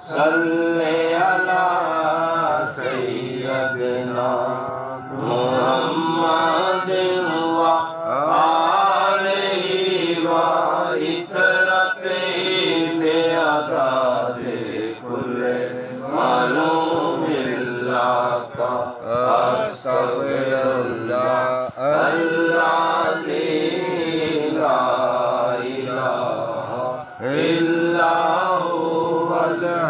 सल्ले अला सय्यदना मुहम्मदिन व आलिहि व इतरतिहि बिअदादि कुल्ले मालूमिल्लाह अस्तगफिरुल्लाह अल्लाज़ी ला इलाहा इल्ला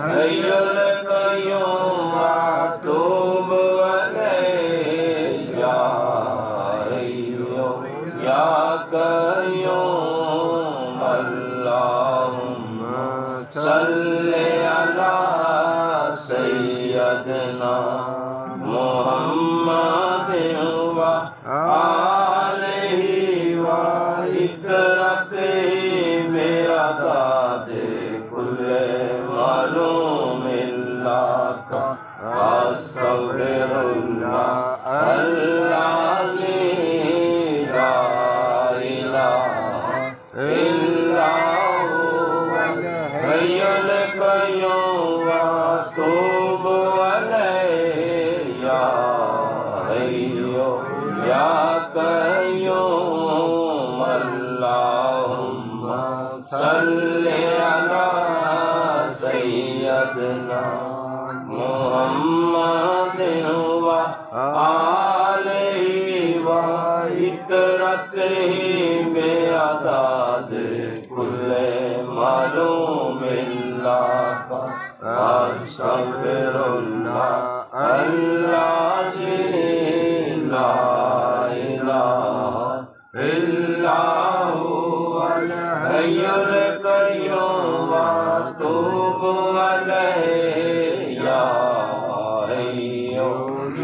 हय्युल क़य्यूम अतूब अलैहि या हय्यु या क़य्यूम अल्लाहुम्मा सल्लि अला सय्यदना मुहम्मदिन व आलिहि व इतरतिहि बिअदादि कुल्ले मालूमिल्लाह अस्तगफिरुल्लाह अल्लाज़ी ला इलाहा इल्ला हुवल हय्युल क़य्यूम अतूबु अलैहि या हय्यु या क़य्यूम अल्लाहुम्मा सल्लि अला सय्यदना मुहम्मदिन व आलिहि व इतरतिहि बिअदादि कुल्ले मालूमिल्लाह अस्तगफिरुल्लाह अल्लाज़ी ला इलाहा इल्ला हुवल हय्युल क़य्यूम अतूबु अलैहि या हय्यु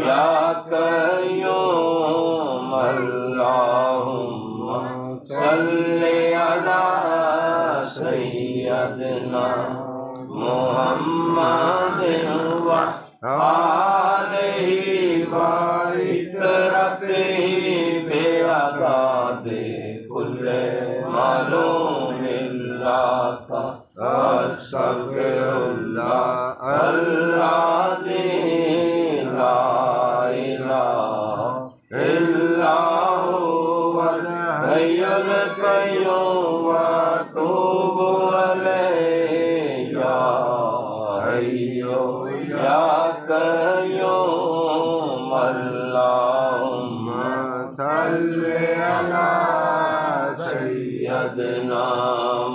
या क़य्यूम अल्लाहुम्मा सल्लि अला सय्यदना मुहम्मदिन व आलिहि व इतरतिहि बिअदादि कुल्ले मालूमिल्लाह अस्तगफिरुल्लाह अल्लाज़ी ला इलाहा इल्ला हुवल हय्युल क़य्यूम अतूबु अलैहि या हय्यु या क़य्यूम अल्लाहुम्मा सल्लि अला सय्यदना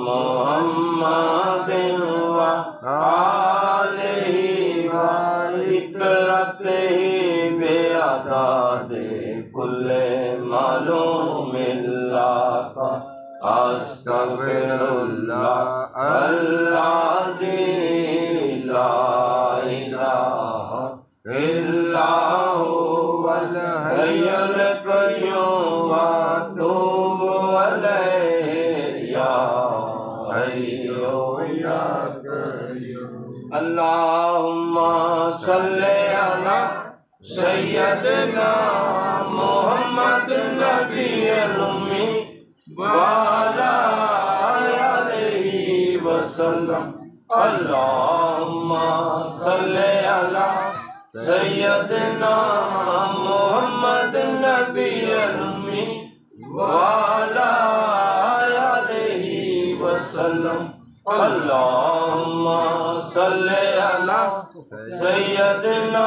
मुहम्मदिन व आलिहि व इतरतिहि बिअदादि कुल्ले मालूमिल्लाह अस्तगफिरुल्लाह अल्लाज़ी ला इलाहा इल्ला हुवल हय्युल क़य्यूम अतूबु अलैहि या हय्यु या क़य्यूम अल्लाहुम्मा सल्लि अला सय्यदना मुहम्मद नबिय्युल उम्मी व अला आलिहि वसल्लम अल्लाहुम्मा सल्लि अला सय्यदना मुहम्मद नबिय्युल उम्मी व अला आलिहि वसल्लम अल्लाहुम्मा सल्लि अला सय्यदना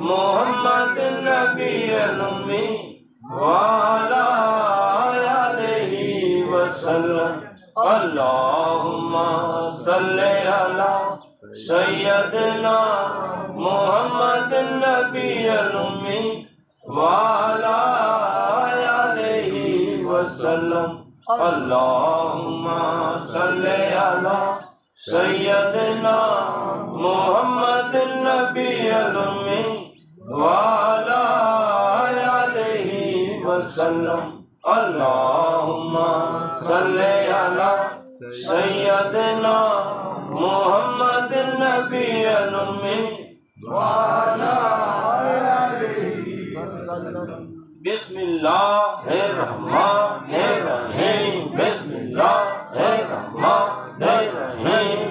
मुहम्मद नबिय्युल उम्मी व अला आलिहि वसल्लम अल्लाहुम्मा सल्लि अला सय्यदना मुहम्मद नबिय्युल उम्मी व अला आलिहि वसल्लम अल्लाहुम्मा सल्लि अला सय्यदना मुहम्मद नबिय्युल उम्मी व अला आलिहि वसल्लम अल्लाहुम्मा सल्लि अला सय्यदना मुहम्मद नबिय्युल उम्मी व अला आलिहि वसल्लम बिस्मिल्लाहिर्रहमानिर्रहीम बिस्मिल्लाहिर्रहमानिर्रहीम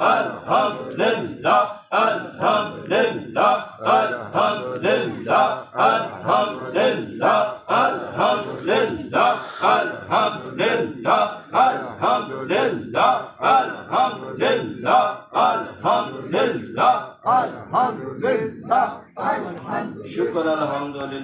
Alhamdulillah, alhamdulillah, alhamdulillah, alhamdulillah, alhamdulillah, alhamdulillah, alhamdulillah, alhamdulillah, alhamdulillah, alhamdulillah, alhamdulillah, shukr alhamdulillah.